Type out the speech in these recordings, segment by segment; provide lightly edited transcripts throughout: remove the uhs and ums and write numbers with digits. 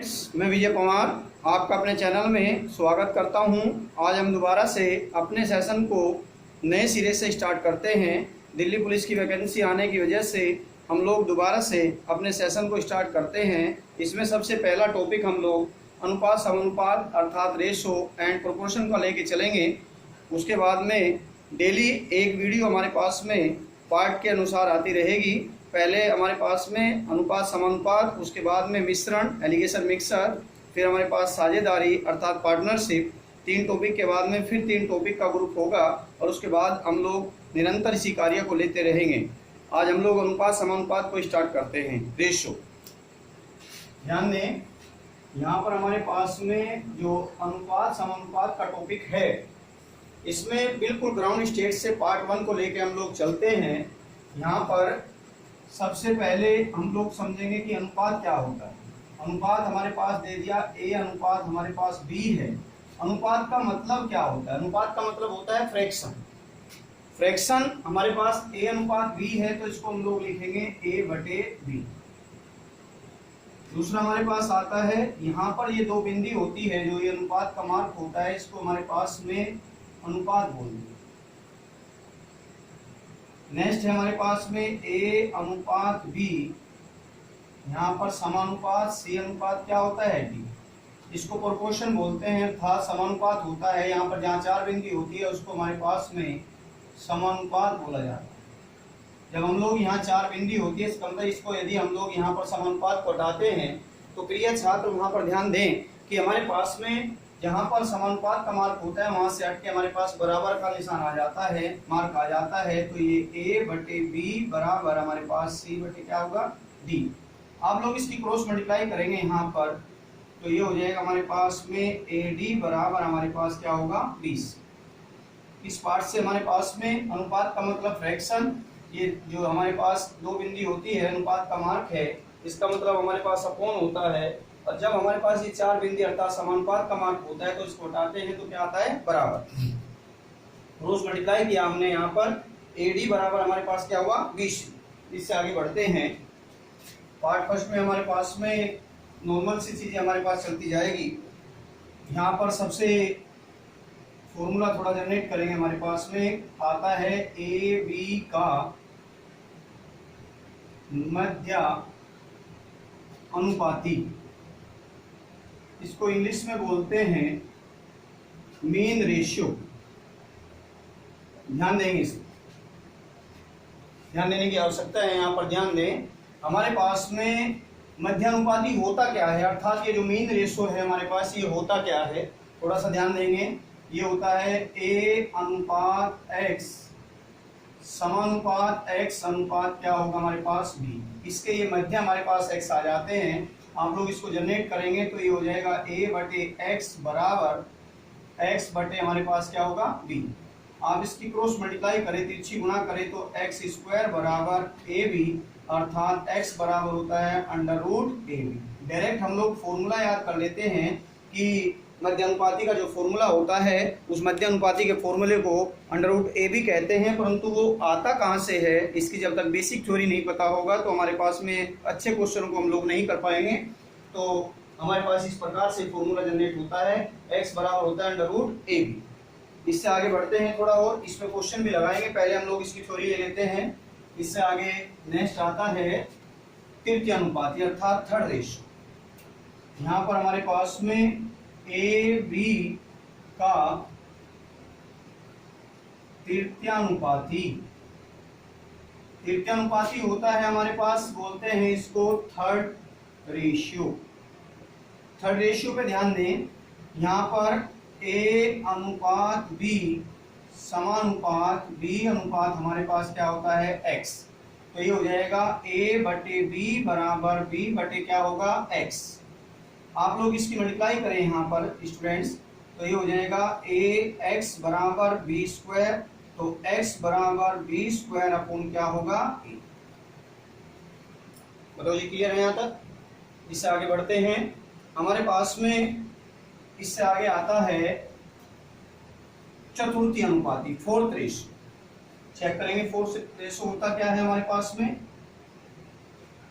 Friends, मैं विजय कुमार आपका अपने चैनल में स्वागत करता हूं। आज हम दोबारा से अपने सेशन को नए सिरे से स्टार्ट करते हैं। दिल्ली पुलिस की वैकेंसी आने की वजह से हम लोग दोबारा से अपने सेशन को स्टार्ट करते हैं। इसमें सबसे पहला टॉपिक हम लोग अनुपात समानुपात अर्थात रेशो एंड प्रोपोर्शन को लेके चलेंगे। उसके बाद में डेली एक वीडियो हमारे पास में पार्ट के अनुसार आती रहेगी। पहले हमारे पास में अनुपात समानुपात, उसके बाद में मिश्रण एलिगेशन मिक्सर, फिर हमारे पास साझेदारी अर्थात पार्टनरशिप। 3 टॉपिक के बाद में फिर 3 टॉपिक का ग्रुप होगा और उसके बाद हम लोग निरंतर इसी कार्य को लेते रहेंगे। आज हम लोग अनुपात समानुपात को स्टार्ट करते हैं। रेशो, ध्यान दें, यहाँ पर हमारे पास में जो अनुपात समानुपात का टॉपिक है, इसमें बिल्कुल ग्राउंड स्टेट से पार्ट 1 को लेके हम लोग चलते हैं। यहाँ पर सबसे पहले हम लोग समझेंगे कि अनुपात क्या होता है। अनुपात हमारे पास दे दिया A अनुपात हमारे पास B है। अनुपात का मतलब क्या होता है? अनुपात का मतलब होता है फ्रैक्शन। फ्रैक्शन हमारे पास A अनुपात B है तो इसको हम लोग लिखेंगे A/B। दूसरा हमारे पास आता है, यहाँ पर ये 2 बिंदी होती है जो ये अनुपात का मार्क होता है, इसको हमारे पास में अनुपात बोलेंगे। नेक्स्ट है हमारे पास में A अनुपात B, यहाँ पर समानुपात C अनुपात क्या होता है D, इसको प्रोपोर्शन बोलते हैं अर्थात समानुपात होता है। यहाँ पर जहाँ 4 बिंदी होती है उसको हमारे पास में समानुपात बोला जाता है। जब हम लोग यहाँ 4 बिंदी होती है इसका मतलब इसको यदि हम लोग यहाँ पर समानुपात को हटाते हैं तो प्रिय छात्र वहाँ पर ध्यान दें कि हमारे पास में जहाँ पर समानुपात का मार्क होता है वहां से हट के हमारे पास बराबर का निशान आ जाता है, मार्क आ जाता है। तो ये A/B बराबर हमारे पास C/ क्या होगा D। आप लोग इसकी क्रॉस मल्टीप्लाई करेंगे यहाँ पर तो ये हो जाएगा हमारे पास में AD बराबर हमारे पास क्या होगा 20। इस पार्ट से हमारे पास में अनुपात का मतलब फ्रैक्शन, ये जो हमारे पास 2 बिंदी होती है अनुपात का मार्क है, इसका मतलब हमारे पास अपॉन होता है। और जब हमारे पास ये 4 बिंदी अर्थात समानुपात का मार्क होता है तो इसको हटाते हैं तो क्या आता है बराबर। क्रॉस मल्टीप्लाई किया हमने यहाँ पर, AD बराबर हमारे पास क्या हुआ 20। इससे आगे बढ़ते हैं। पार्ट फर्स्ट में हमारे पास में नॉर्मल सी चीजें हमारे पास चलती जाएगी। यहाँ पर सबसे फॉर्मूला थोड़ा जनरेट करेंगे। हमारे पास में आता है AB का मध्य अनुपाती, इसको इंग्लिश में बोलते हैं मीन रेशियो। ध्यान देंगे, इसे ध्यान देने की आवश्यकता है। यहाँ पर ध्यान दें, हमारे पास में मध्यानुपाती होता क्या है अर्थात ये जो मीन रेशियो है हमारे पास ये होता क्या है, थोड़ा सा ध्यान देंगे। ये होता है A अनुपात X समानुपात X अनुपात क्या होगा हमारे पास B। इसके ये मध्य हमारे पास X आ जाते हैं। आप लोग इसको जनरेट करेंगे तो ये हो जाएगा A/X बराबर X/ हमारे पास क्या होगा B। आप इसकी क्रॉस मल्टीप्लाई करें, तिरछी गुणा करें तो x² बराबर AB अर्थात x बराबर होता है √AB। डायरेक्ट हम लोग फॉर्मूला याद कर लेते हैं कि मध्य अनुपाती का जो फॉर्मूला होता है उस मध्य अनुपाती के फॉर्मूले को √AB कहते हैं। परंतु वो आता कहाँ से है, इसकी जब तक बेसिक थ्योरी नहीं पता होगा तो हमारे पास में अच्छे क्वेश्चन को हम लोग नहीं कर पाएंगे। तो हमारे पास इस प्रकार से फॉर्मूला जनरेट होता है, x बराबर होता है √AB। इससे आगे बढ़ते हैं थोड़ा और, इसमें क्वेश्चन भी लगाएंगे। पहले हम लोग इसकी थ्योरी ले लेते हैं। इससे आगे नेक्स्ट आता है तृतीय अनुपाती अर्थात थर्ड रेशियो। यहाँ पर हमारे पास में AB का तृतीयानुपाती होता है हमारे पास, बोलते हैं इसको थर्ड रेशियो। थर्ड रेशियो पे ध्यान दें, यहाँ पर A अनुपात B समानुपात B अनुपात हमारे पास क्या होता है X। तो ये हो जाएगा A/B बराबर B/ क्या होगा X। आप लोग इसकी मल्टीप्लाई करें यहाँ पर स्टूडेंट्स तो ये हो जाएगा AX बराबर B², तो X बराबर B² अपॉन क्या होगा A। बताओ जी, क्लियर है यहाँ तक? इससे आगे बढ़ते हैं। हमारे पास में इससे आगे आता है चतुर्थी अनुपाती फोर्थ रेशियो। चेक करेंगे फोर्थ रेशियो होता क्या है हमारे पास में।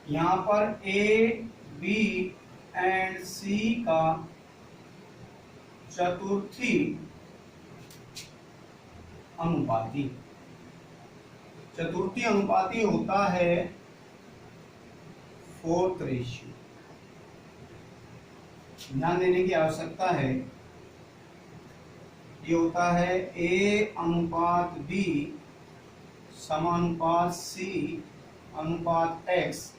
यहाँ पर A B एंड सी का चतुर्थी अनुपाती। चतुर्थी अनुपाती होता है फोर्थ रेशियो। ध्यान देने की आवश्यकता है, ये होता है ए अनुपात बी समानुपात सी अनुपात एक्स।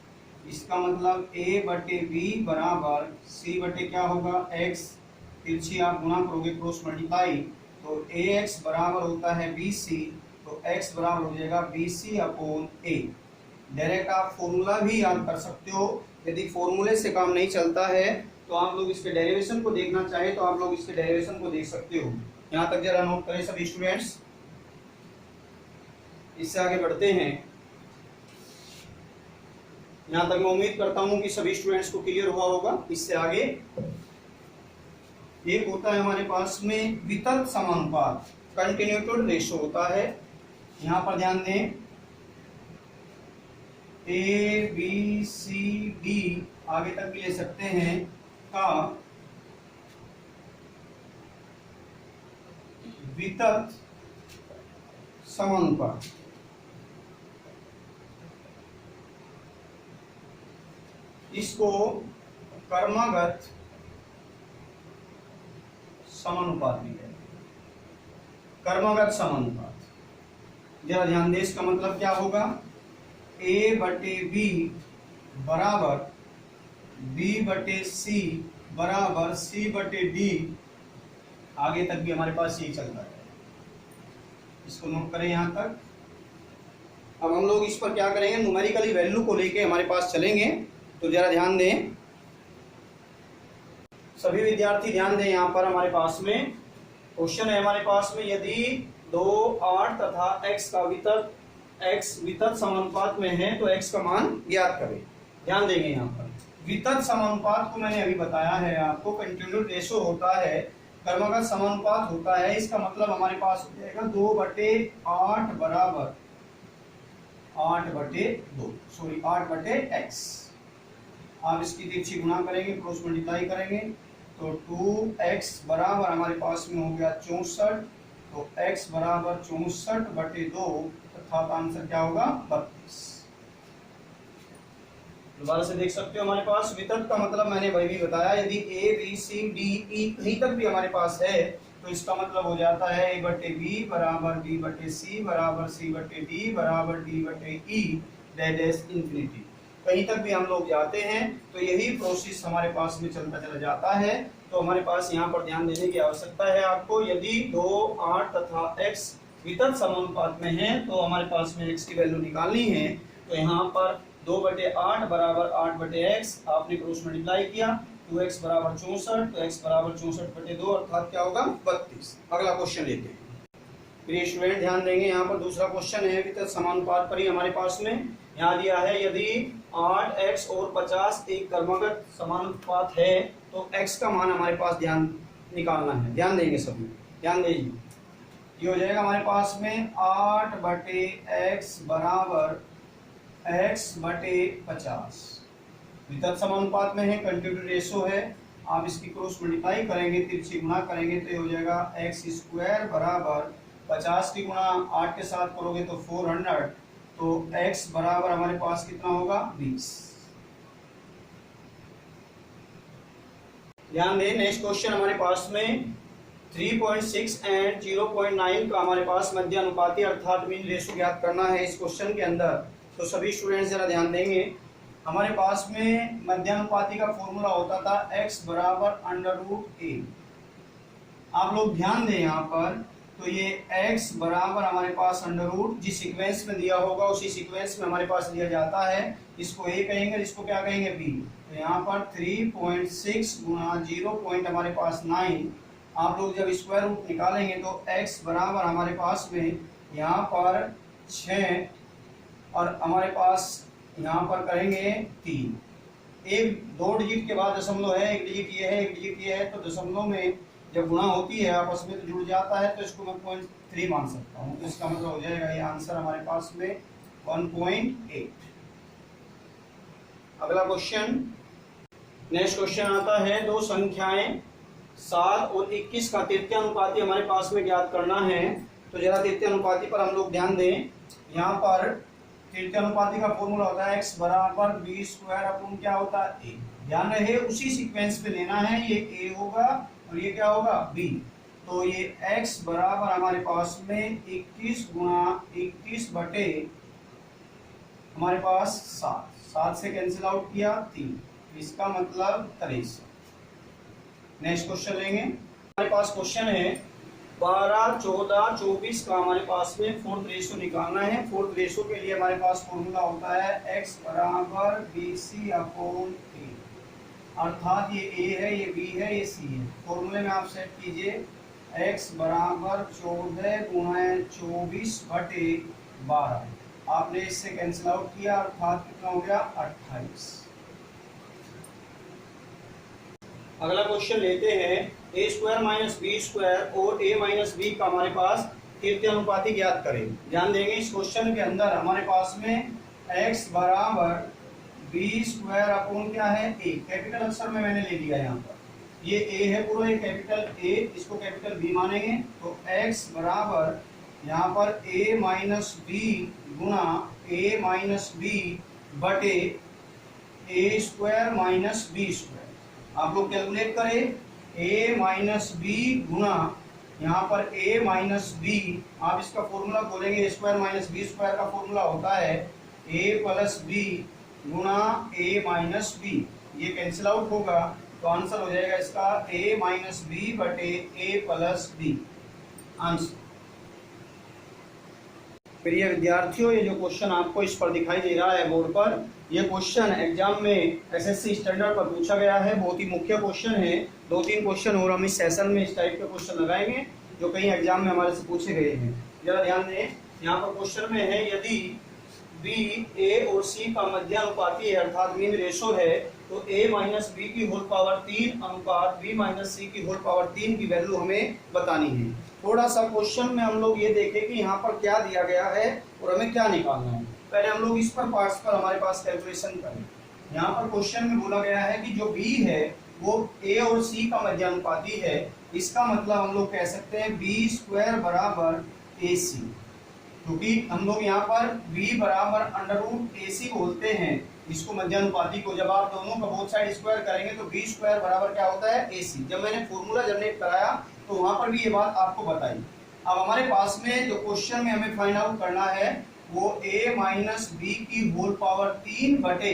इसका मतलब ए बटे बी बराबर सी बटे क्या होगा एक्स, तिरछी आप गुणा करोगे क्रॉस मल्टीप्लाई, तो ए एक्स बराबर होता है बी सी, तो एक्स बराबर हो जाएगा बी सी अपॉन ए। डायरेक्ट आप फॉर्मूला भी याद कर सकते हो। यदि फॉर्मूले से काम नहीं चलता है तो आप लोग इसके डेरिवेशन को देखना चाहे तो आप लोग इसके डेरिवेशन को देख सकते हो। यहाँ तक जरा नोट करें सभी स्टूडेंट्स। इससे आगे बढ़ते हैं। यहाँ तक मैं उम्मीद करता हूँ कि सभी स्टूडेंट्स को क्लियर हुआ होगा। इससे आगे एक होता है हमारे पास में वितर्क समानुपात, कंटिन्यूटेड रेशो होता है। यहाँ पर ध्यान दें, ए बी सी डी आगे तक भी ले सकते हैं का वितर्क समानुपात। इसको कर्मागत समानुपात भी है। कर्मागत समानुपात जरा ध्यान दें, इसका मतलब क्या होगा, ए बटे बी बराबर बी बटे सी बराबर सी बटे डी। आगे तक भी हमारे पास यही चल रहा है, इसको नोट करें यहाँ तक। अब हम लोग इस पर क्या करेंगे, न्यूमेरिकली वैल्यू को लेके हमारे पास चलेंगे। तो जरा ध्यान दें सभी विद्यार्थी, ध्यान दें। यहाँ पर हमारे पास में क्वेश्चन है हमारे पास में, यदि 2, 8 तथा x का वितर्क समानुपात में है तो x का मान ज्ञात करें। ध्यान देंगे यहाँ पर वितर्क समानुपात को मैंने अभी बताया है आपको, कंटिन्यूटेड रेशो होता है, कर्मगत समानुपात होता है। इसका मतलब हमारे पास हो जाएगा 2/8 बराबर 8/x। आप इसकी तिरछी गुणा करेंगे, क्रॉस मल्टीप्लाई करेंगे, तो 2x बराबर हमारे पास में हो गया 64, तो x बराबर 64/2 अर्थात आंसर क्या होगा 32। दोबारा से देख सकते हो, हमारे पास वितर्क का मतलब मैंने वही भी बताया, यदि a b c d e कहीं तक भी हमारे पास है तो इसका मतलब हो जाता है a बटे b बराबर b बटे c बराबर c बटे d बराबर d बटे e दैट इज इंफिनिटी। कहीं तक भी हम लोग जाते हैं तो यही प्रोसेस हमारे पास में चलता चला जाता है। तो हमारे पास यहाँ पर ध्यान देने की आवश्यकता है आपको, यदि 2, 8 तथा x वितर्क समानुपात में है तो हमारे पास में x की वैल्यू निकालनी है। तो यहाँ पर 2/8 बराबर 8/x आपने क्रॉस मल्टीप्लाई किया, 2x बराबर 64, तो x बराबर 64/2 अर्थात क्या होगा 32। अगला क्वेश्चन लेते हैं। प्रिय स्टूडेंट ध्यान देंगे, यहाँ पर दूसरा क्वेश्चन है वितर्क समानुपात पर ही हमारे पास में यहाँ दिया है, यदि 8x और 50 एक कर्मगत समानुपात है तो x का मान हमारे पास ध्यान निकालना है। ध्यान देंगे सभी, ध्यान दीजिए। ये हो जाएगा हमारे पास में 8/x बराबर x/50। वितर्क समानुपात में है, कंटिन्यूटेड रेशो है। आप इसकी क्रॉस मल्टीप्लाई करेंगे, तिरछी गुणा करेंगे तो ये हो जाएगा x² बराबर 50 की गुणा 8 के साथ करोगे तो 400, तो x बराबर हमारे पास कितना होगा 20। ध्यान दें, नेक्स्ट क्वेश्चन हमारे पास में 3.6 एंड 0.9 का हमारे पास मध्य अनुपाती अर्थात मीन रेशो ज्ञात करना है इस क्वेश्चन के अंदर। तो सभी स्टूडेंट्स जरा ध्यान देंगे, हमारे पास में मध्यानुपाती का फॉर्मूला होता था x बराबर √a। आप लोग ध्यान दें यहाँ पर, तो ये x बराबर हमारे पास √ जिस सीक्वेंस में दिया होगा उसी सीक्वेंस में हमारे पास दिया जाता है। इसको a कहेंगे, इसको क्या कहेंगे b। तो यहाँ पर 3.6 गुणा 0. हमारे पास 9। आप लोग जब स्क्वायर रूट निकालेंगे तो x बराबर हमारे पास में यहाँ पर 6 और हमारे पास यहाँ पर करेंगे 3। एक 2 डिजिट के बाद दशमलव है, 1 डिजिट ये है, 1 डिजिट ये है, तो दशमलव में जब गुणा होती है आपस में तो जुड़ जाता है, तो इसको मैं 0.3 मान सकता हूँ। तो इसका मतलब हो जाएगा ये आंसर हमारे पास में 1.8। अगला क्वेश्चन नेक्स्ट क्वेश्चन आता है, दो संख्याएं 7 और 21 का तृतीय अनुपाती हमारे पास में ज्ञात करना है। तो जरा तृतीय अनुपाती पर हम लोग ध्यान दें। यहाँ पर तृतीय अनुपाती का फॉर्मूला होता है x बराबर बी स्क्वायर अपॉन क्या होता है a। ध्यान रहे उसी सीक्वेंस पे लेना है, ये a होगा और ये क्या होगा b। तो ये x बराबर हमारे पास में 21 गुणा 21 बटे हमारे पास 7 से कैंसिल आउट किया 3, इसका मतलब 23। नेक्स्ट क्वेश्चन लेंगे। हमारे पास क्वेश्चन है 12, 14, 24 का हमारे पास में फोर्थ रेशियो निकालना है। फोर्थ रेशियो के लिए हमारे पास फॉर्मूला होता है x बराबर BC अपॉन a, अर्थात ये a है, ये b है, ये c है। फॉर्मूले में आप सेट कीजिए x बराबर 14 गुणा 24 बटे 12, आपने इससे कैंसिल आउट किया अर्थात कितना हो गया 28। अगला क्वेश्चन लेते हैं, a square minus B square और a माइनस बी का हमारे पास तृतीय अनुपाती ज्ञात करें। ध्यान देंगे इस क्वेश्चन के अंदर हमारे पास में x बराबर बी स्क्वायर अपॉन क्या है a, कैपिटल अक्षर में मैंने ले लिया यहाँ पर, ये a है पूरा, ये कैपिटल A, इसको कैपिटल B मानेंगे। तो x बराबर यहाँ पर a माइनस बी गुणा a माइनस बी बटे a square minus B square. आप लोग कैलकुलेट करें, a माइनस बी गुणा यहाँ पर a माइनस बी, आप इसका फॉर्मूला बोलेंगे स्क्वायर माइनस बी स्क्वायर का फॉर्मूला होता है a प्लस बी गुणा a माइनस बी। ये कैंसिल आउट होगा तो आंसर हो जाएगा इसका a माइनस बी बटे a प्लस बी आंसर। प्रिय विद्यार्थियों, ये जो क्वेश्चन आपको इस पर दिखाई दे रहा है बोर्ड पर, ये क्वेश्चन एग्जाम में एसएससी स्टैंडर्ड पर पूछा गया है। बहुत ही मुख्य क्वेश्चन है। 2-3 क्वेश्चन और हम इस सेशन में इस टाइप के क्वेश्चन लगाएंगे जो कहीं एग्जाम में हमारे से पूछे गए हैं। जरा ध्यान दें, यहाँ पर क्वेश्चन में है यदि बी ए और सी का मध्यानुपाती है अर्थात मीन रेशो है, तो a माइनस बी की होल पावर 3 अनुपात b माइनस सी की होल पावर 3 की वैल्यू हमें बतानी है। थोड़ा सा क्वेश्चन में हम लोग ये देखें कि यहाँ पर क्या दिया गया है और हमें क्या निकालना है। पहले हम लोग इस पर पार्ट्स पर हमारे पास कैलकुलेशन करें। यहाँ पर क्वेश्चन में बोला गया है कि जो b है वो a और c का मध्यानुपाती है। इसका मतलब हम लोग कह सकते हैं b स्क्वायर बराबर ac, क्योंकि हम लोग यहाँ पर b बराबर अंडर रूट AC बोलते हैं इसको मध्यानुपाती को। जब आप दोनों का बोथ साइड स्क्वायर करेंगे तो b स्क्वायर बराबर क्या होता है AC। जब मैंने फॉर्मूला जनरेट कराया तो वहां पर भी ये बात आपको बताई। अब हमारे पास में जो क्वेश्चन में हमें फाइंड आउट करना है वो a माइनस बी की होल पावर 3 बटे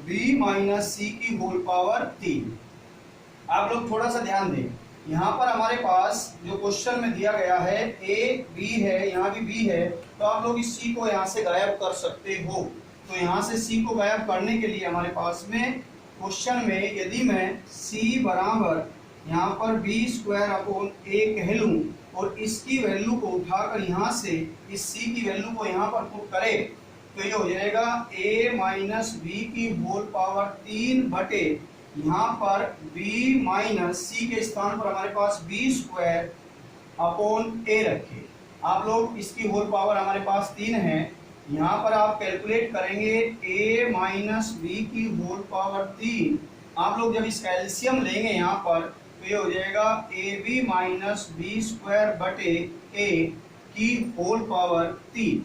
b माइनस सी की होल पावर 3। आप लोग थोड़ा सा ध्यान दें, यहाँ पर हमारे पास जो क्वेश्चन में दिया गया है a b है, यहाँ भी b है, तो आप लोग इस c को यहाँ से गायब कर सकते हो। तो यहाँ से c को गायब करने के लिए हमारे पास में क्वेश्चन में यदि मैं c बराबर यहाँ पर b स्क्वायर अपॉन a कह लूँ और इसकी वैल्यू को उठाकर यहाँ से इस c की वैल्यू को यहाँ पर पुट करें तो ये हो जाएगा a माइनस बी की होल पावर 3 बटे यहाँ पर b माइनस सी के स्थान पर हमारे पास b स्क्वायर अपॉन a रखे। आप लोग इसकी होल पावर हमारे पास 3 है, यहाँ पर आप कैलकुलेट करेंगे a माइनस बी की होल पावर 3। आप लोग जब इसका एलसीएम लेंगे यहाँ पर तो ये हो जाएगा ab माइनस बी स्क्वायर बटे a की होल पावर 3।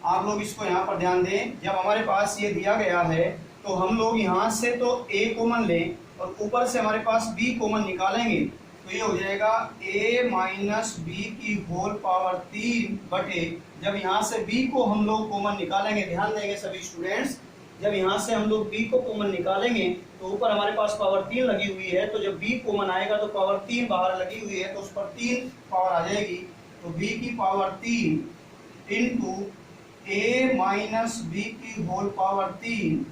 आप लोग इसको यहाँ पर ध्यान दें, जब हमारे पास ये दिया गया है तो हम लोग यहाँ से तो a कॉमन लें और ऊपर से हमारे पास b कॉमन निकालेंगे तो ये हो जाएगा a माइनस बी की होल पावर 3 बटे, जब यहाँ से b को हम लोग कॉमन निकालेंगे, ध्यान देंगे सभी स्टूडेंट्स, जब यहाँ से हम लोग b को कॉमन निकालेंगे तो ऊपर हमारे पास पावर 3 लगी हुई है, तो जब b कॉमन आएगा तो पावर 3 बाहर लगी हुई है तो उस पर 3 पावर आ जाएगी। तो b की power 3 into a minus B की होल पावर 3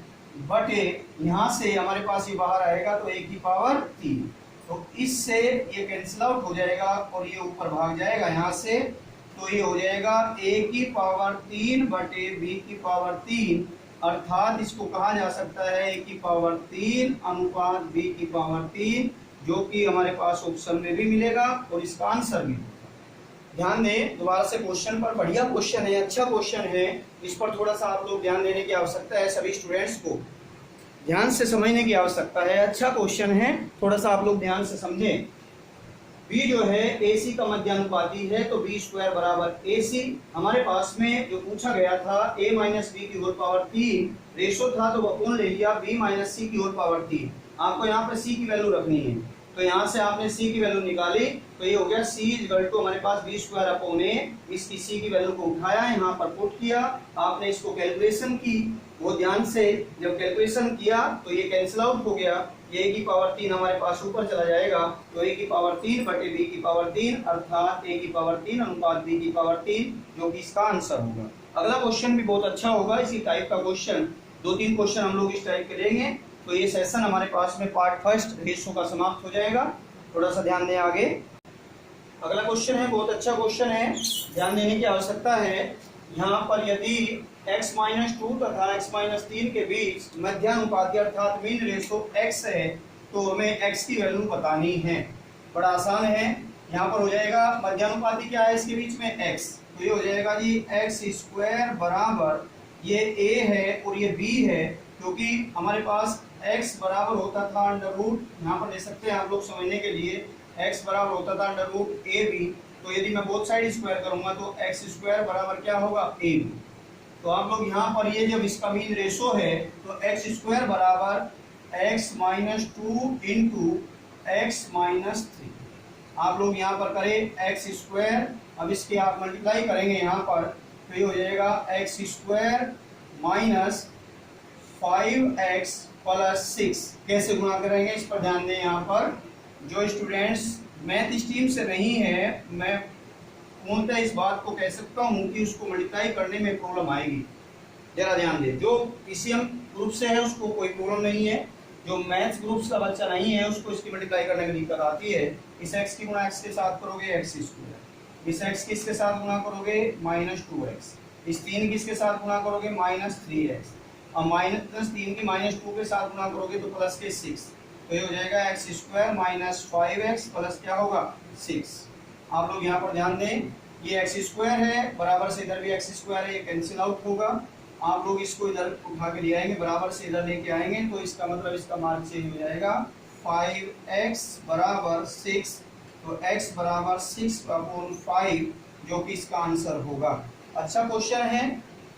बटे यहाँ से हमारे पास ये बाहर आएगा तो a की पावर 3। तो इससे ये कैंसिल आउट हो जाएगा और ये ऊपर भाग जाएगा यहाँ से, तो ये हो जाएगा a की पावर 3 बटे b की पावर 3, अर्थात इसको कहा जा सकता है a की पावर 3 अनुपात b की पावर 3, जो कि हमारे पास ऑप्शन में भी मिलेगा और इसका आंसर भी। ध्यान दें दोबारा से क्वेश्चन पर, बढ़िया क्वेश्चन है, अच्छा क्वेश्चन है, इस पर थोड़ा सा आप लोग ध्यान देने की आवश्यकता है सभी स्टूडेंट्स को। ध्यान से समझने की आवश्यकता है। अच्छा क्वेश्चन है, थोड़ा सा आप लोग ध्यान से समझें। b जो है AC का मध्यानुपाती है, तो b स्क्वायर बराबर AC। हमारे पास में जो पूछा गया था a माइनस बी की होल पावर 3 रेशो था, तो अपन ले लिया b माइनस सी की होल पावर 3। आपको यहाँ पर c की वैल्यू रखनी है, तो यहाँ से आपने c की वैल्यू निकाली, तो ये हो गया c इक्वल टू हमारे पास b स्क्वायर अपॉन a। इसकी c की वैल्यू को उठाया, यहाँ पर पुट किया, आपने इसको कैलकुलेशन की, वो ध्यान से जब कैलकुलेशन किया तो ये कैंसिल आउट हो गया। ये a की पावर 3 हमारे पास ऊपर चला जाएगा, तो a की पावर 3 बटे b की पावर 3 अर्थात a की पावर 3 अनुपात b की पावर 3, जो कि इसका आंसर होगा। अगला क्वेश्चन भी बहुत अच्छा होगा, इसी टाइप का क्वेश्चन 2-3 क्वेश्चन हम लोग इस टाइप के लेंगे। तो ये सेशन हमारे पास में पार्ट फर्स्ट रेशो का समाप्त हो जाएगा। थोड़ा सा ध्यान दें आगे। अगला क्वेश्चन है, बहुत अच्छा क्वेश्चन है, ध्यान देने की आवश्यकता है। यहाँ पर यदि x माइनस 2 तथा x माइनस 3 के बीच मध्यानुपाती अर्थात मीन रेशो x है, तो हमें x की वैल्यू बतानी है। बड़ा आसान है, यहाँ पर हो जाएगा मध्यानुपाती क्या है इसके बीच में x, तो ये हो जाएगा जी x स्क्वायर बराबर ये a है और ये b है, क्योंकि हमारे पास x बराबर होता था अंडर रूट, यहाँ पर दे सकते हैं आप लोग समझने के लिए, x बराबर होता था अंडर रूट ए बी। तो यदि मैं बोथ साइड स्क्वायर करूंगा तो एक्स स्क्वायर बराबर क्या होगा ए बी। तो आप लोग यहाँ पर ये जब इसका मीन रेशो है तो एक्स स्क्वायर बराबर x minus 2 into x minus 3। आप लोग यहाँ पर करें एक्स स्क्वायर, अब इसके आप मल्टीप्लाई करेंगे यहाँ पर, तो ये हो जाएगा x square minus 5x plus 6। कैसे गुणा करेंगे इस पर ध्यान दें। यहाँ पर जो स्टूडेंट्स मैथ स्ट्रीम से नहीं है, मैं पूर्णतः इस बात को कह सकता हूँ कि उसको मल्टीप्लाई करने में प्रॉब्लम आएगी, जरा ध्यान दें। जो पीसीएम ग्रुप से है उसको कोई प्रॉब्लम नहीं है, जो मैथ्स ग्रुप का बच्चा नहीं है उसको इसकी मल्टीप्लाई करने में दिक्कत आती है। इस एक्स की गुणा एक्स के साथ करोगे एक्स स्क्वायर, इस एक्स की इसके साथ गुणा करोगे माइनस 2x, इस 3 की इसके साथ गुणा करोगे माइनस 3x, और माइनस 3 की माइनस 2 के साथ गुणा करोगे तो प्लस के 6, तो ये हो जाएगा x square minus 5x plus क्या होगा 6। आप लोग यहाँ पर ध्यान दें, ये एक्स स्क्वायर है, बराबर से इधर भी एक्स स्क्वायर है, ये कैंसिल आउट होगा। आप लोग इसको इधर उठा के ले आएंगे, बराबर से इधर लेके आएंगे, तो इसका मतलब इसका मार्क चेंज हो जाएगा 5x बराबर 6, तो x बराबर 6/5, जो कि इसका आंसर होगा। अच्छा क्वेश्चन है,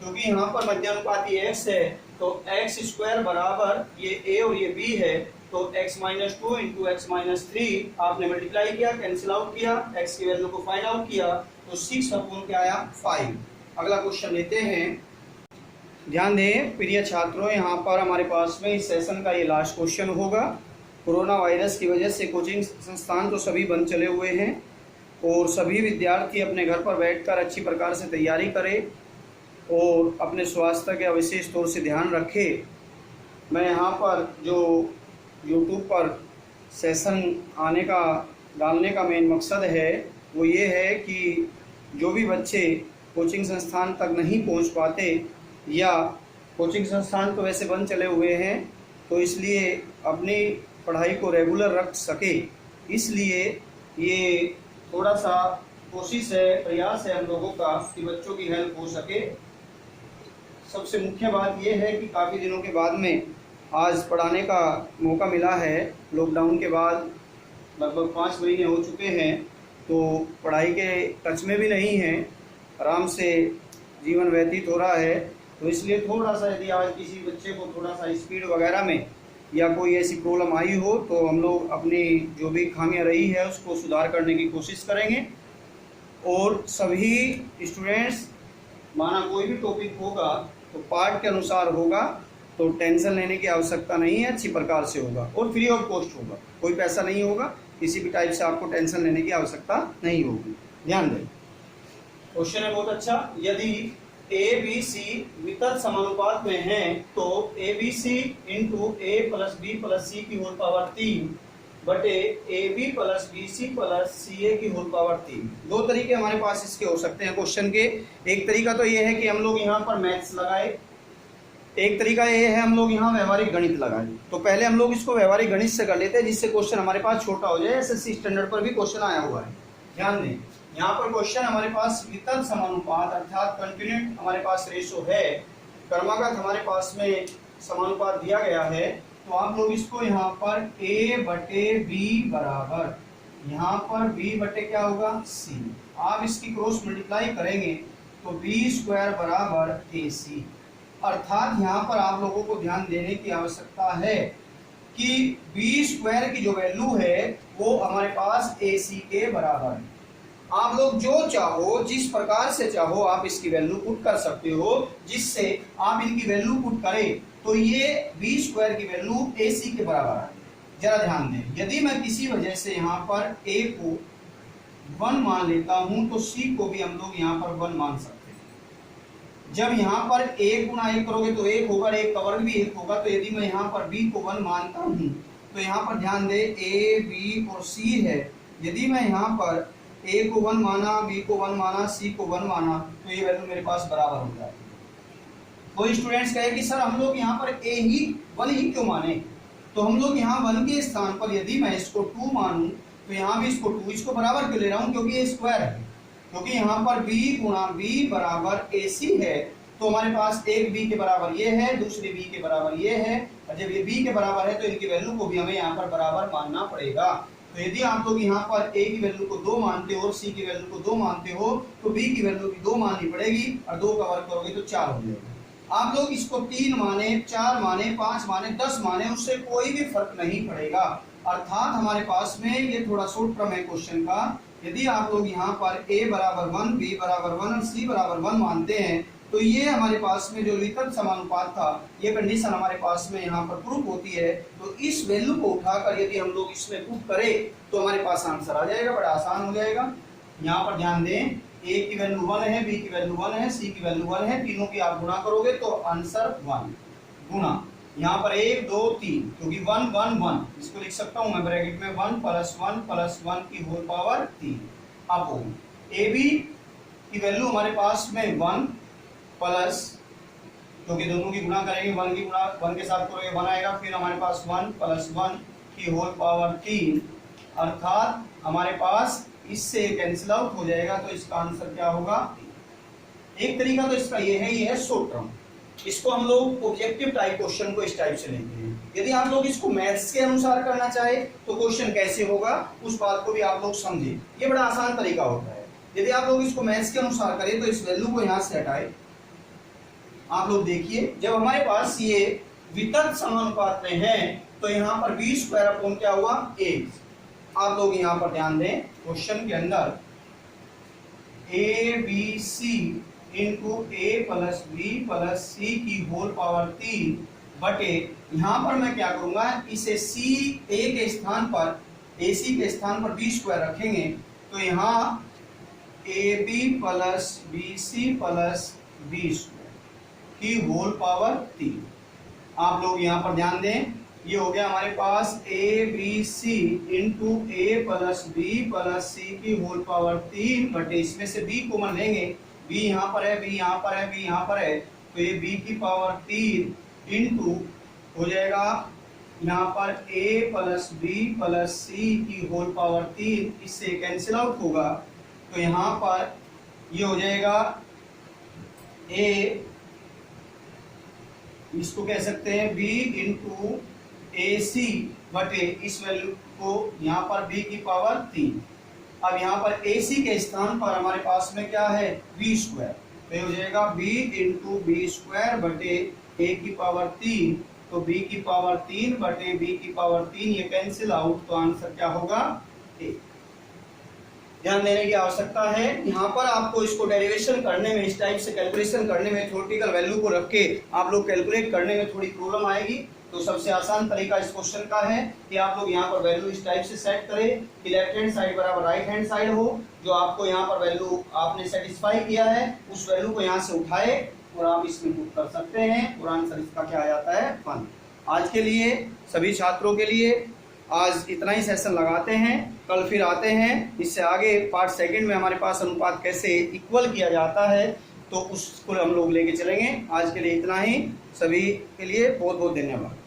क्योंकि यहाँ पर मध्यानुपाती x है, तो x स्क्वायर बराबर ये a और ये b है, तो x minus 2 into x minus 3 आपने मल्टीप्लाई किया, कैंसिल आउट किया, x की वैल्यू को फाइंड आउट किया, तो 6 अपॉन क्या आया 5। अगला क्वेश्चन लेते हैं, ध्यान दें प्रिय छात्रों, यहाँ पर हमारे पास में इस सेशन का ये लास्ट क्वेश्चन होगा। कोरोना वायरस की वजह से कोचिंग संस्थान तो सभी बंद चले हुए हैं और सभी विद्यार्थी अपने घर पर बैठकर अच्छी प्रकार से तैयारी करें और अपने स्वास्थ्य का विशेष तौर से ध्यान रखें। मैं यहाँ पर जो YouTube पर सेशन आने का डालने का मेन मकसद है वो ये है कि जो भी बच्चे कोचिंग संस्थान तक नहीं पहुँच पाते, या कोचिंग संस्थान तो वैसे बंद चले हुए हैं, तो इसलिए अपनी पढ़ाई को रेगुलर रख सके, इसलिए ये थोड़ा सा कोशिश है, प्रयास है हम लोगों का कि बच्चों की हेल्प हो सके। सबसे मुख्य बात ये है कि काफ़ी दिनों के बाद में आज पढ़ाने का मौका मिला है। लॉकडाउन के बाद लगभग 5 महीने हो चुके हैं, तो पढ़ाई के टच में भी नहीं है, आराम से जीवन व्यतीत हो रहा है। तो इसलिए थोड़ा सा यदि आज किसी बच्चे को थोड़ा सा स्पीड वगैरह में या कोई ऐसी प्रॉब्लम आई हो, तो हम लोग अपनी जो भी खामियां रही है उसको सुधार करने की कोशिश करेंगे। और सभी स्टूडेंट्स, माना कोई भी टॉपिक होगा तो पार्ट के अनुसार होगा, तो टेंशन लेने की आवश्यकता नहीं है, अच्छी प्रकार से होगा और फ्री ऑफ कॉस्ट होगा, कोई पैसा नहीं होगा, किसी भी टाइप से आपको टेंशन लेने की आवश्यकता नहीं होगी। ध्यान दें, क्वेश्चन है बहुत अच्छा। यदि ए बी सी वितत समानुपात में हैं, तो A B C into A plus B plus C की होल पावर 3 बटे A B plus B C plus C A की होल पावर 3। दो तरीके हमारे पास इसके हो सकते हैं क्वेश्चन के। एक तरीका तो ये है कि हम लोग यहाँ पर मैथ्स लगाए, एक तरीका ये है हम लोग यहाँ व्यवहारिक गणित लगाए। तो पहले हम लोग इसको व्यवहारिक गणित से कर लेते हैं, जिससे क्वेश्चन हमारे पास छोटा हो जाए। एसएससी स्टैंडर्ड पर भी क्वेश्चन आया हुआ है, ध्यान दें। यहाँ पर क्वेश्चन हमारे पास वितत समानुपात अर्थात कंटिन्यूट हमारे पास रेशो है, क्रमागत हमारे पास में समानुपात दिया गया है, तो आप लोग इसको यहाँ पर A/B बराबर, यहाँ पर B बटे क्या होगा C, आप इसकी क्रॉस मल्टीप्लाई करेंगे तो B² बराबर AC। अर्थात यहाँ पर आप लोगों को ध्यान देने की आवश्यकता है कि B² की जो वैल्यू है वो हमारे पास AC के बराबर है। आप लोग जो चाहो, जिस प्रकार से चाहो आप इसकी वैल्यू पुट कर सकते हो, जिससे आप इनकी वैल्यू पुट करें तो ये B² की वैल्यू AC के बराबर है। जरा ध्यान दें, यदि मैं किसी वजह से यहाँ पर A को 1 मान लेता हूं तो C को भी हम लोग यहाँ पर 1 मान सकते हैं। जब यहाँ पर 1 गुना 1 करोगे तो 1 होगा, 1 का वर्ग भी 1 होगा। तो यदि मैं यहाँ पर B को 1 मानता हूँ तो यहाँ पर ध्यान दे A, B और C है। यदि मैं यहाँ पर A को 1 माना, B को 1 माना, C को 1 माना तो ये वैल्यू मेरे पास बराबर हो जाएगी। कोई स्टूडेंट्स कहे कि सर हम लोग यहाँ पर 1 ही क्यों माने, तो हम लोग यहाँ 1 के स्थान पर यदि मैं इसको 2 मानूं तो यहाँ भी इसको 2, इसको बराबर क्यों ले रहा हूँ, क्योंकि ये स्क्वायर है। क्योंकि यहाँ पर B गुणा B बराबर AC है, तो हमारे पास एक B के बराबर ये है, दूसरी B के बराबर ये है, और जब ये B के बराबर है तो इनकी वैल्यू को भी हमें यहाँ पर बराबर मानना पड़ेगा। तो यदि आप लोग यहाँ पर A की वैल्यू को 2 मानते हो और C की वैल्यू को 2 मानते हो तो B की वैल्यू भी 2 माननी पड़ेगी, और 2 का वर्ग करोगे तो 4 हो जाएगा। आप लोग इसको 3 माने, 4 माने, 5 माने, 10 माने, उससे कोई भी फर्क नहीं पड़ेगा। अर्थात हमारे पास में ये थोड़ा शॉर्ट टर्म है क्वेश्चन का। यदि आप लोग यहाँ पर A बराबर 1, B बराबर 1 और C बराबर 1 मानते हैं तो ये हमारे पास में जो विकल्प समानुपात था, ये कंडीशन हमारे पास में यहाँ पर प्रूफ होती है। तो इस वैल्यू को उठाकर यदि हम लोग इसमें पुट करें तो हमारे पास आंसर आ जाएगा, बड़ा आसान हो जाएगा। यहाँ पर ध्यान दें, A की वैल्यू 1 है, B की वैल्यू 1 है, C की वैल्यू 1 है, तीनों की आप गुणा करोगे तो आंसर 1 गुणा यहाँ पर 1 2 3, क्योंकि 1 1 1 इसको लिख सकता हूँ मैं ब्रैकेट में 1 + 1 की होल पावर 3। अब AB की वैल्यू हमारे पास में 1 प्लस, क्योंकि दोनों की गुणा करेंगे 1 की गुणा 1 के साथ करोगे 1 आएगा, फिर हमारे पास 1 + 1 की होल पावर 3, अर्थात हमारे पास इससे कैंसिल आउट हो जाएगा। तो इसका आंसर क्या होगा, एक तरीका तो इसका ये है शॉर्ट टर्म। इसको हम लोग ऑब्जेक्टिव टाइप क्वेश्चन को इस टाइप से लेते हैं। यदि आप लोग इसको मैथ्स के अनुसार करना चाहे तो क्वेश्चन कैसे होगा उस बात को भी आप लोग समझे, ये बड़ा आसान तरीका होता है। यदि आप लोग इसको मैथ्स के अनुसार करें तो इस वैल्यू को यहाँ से हटाए, आप लोग देखिए जब हमारे पास ये वितर्क समानुपात में है तो यहाँ पर B² अपॉन क्या हुआ A। आप लोग यहाँ पर ध्यान दें, क्वेश्चन के अंदर ABC into A + B + C की होल पावर 3 बटे, यहाँ पर मैं क्या करूंगा, इसे A के स्थान पर AC के स्थान पर B² रखेंगे तो यहाँ AB + BC + B² की होल पावर 3। आप लोग यहाँ पर ध्यान दें, ये हो गया हमारे पास ABC into A + B + C की होल पावर 3 बटे, इसमें से B कॉमन लेंगे, B यहाँ पर है, B यहाँ पर है, B यहाँ पर है, तो ये B की पावर 3 इंटू हो जाएगा यहाँ पर A + B + C की होल पावर 3, इससे कैंसिल आउट होगा तो यहाँ पर ये हो जाएगा A, इसको कह सकते हैं B इंटू AC बटे इस वैल्यू को यहाँ पर B की पावर 3। अब यहाँ पर AC के स्थान पर हमारे पास में क्या है B², तो हो जाएगा B इंटू B² बटे A की पावर 3, तो B की पावर 3 बटे B की पावर 3, ये कैंसिल आउट, तो आंसर क्या होगा A। ध्यान देने की आवश्यकता है, यहाँ पर आपको इसको डेरिवेशन करने में, इस टाइप से कैलकुलेशन करने में, थ्योरेटिकल वैल्यू को रख के आप लोग कैलकुलेट करने में थोड़ी प्रॉब्लम आएगी। तो सबसे आसान तरीका इस क्वेश्चन का है कि आप लोग यहाँ पर वैल्यू इस टाइप से सेट करें कि लेफ्ट हैंड साइड बराबर राइट हैंड साइड हो, जो आपको यहाँ पर वैल्यू आपने सेटिस्फाई किया है उस वैल्यू को यहाँ से उठाए और आप इसमें पुट कर सकते हैं और आंसर इसका क्या आ जाता है 1। आज के लिए सभी छात्रों के लिए आज इतना ही सेशन लगाते हैं, कल फिर आते हैं। इससे आगे पार्ट सेकंड में हमारे पास अनुपात कैसे इक्वल किया जाता है तो उसको हम लोग लेके चलेंगे। आज के लिए इतना ही, सभी के लिए बहुत बहुत धन्यवाद।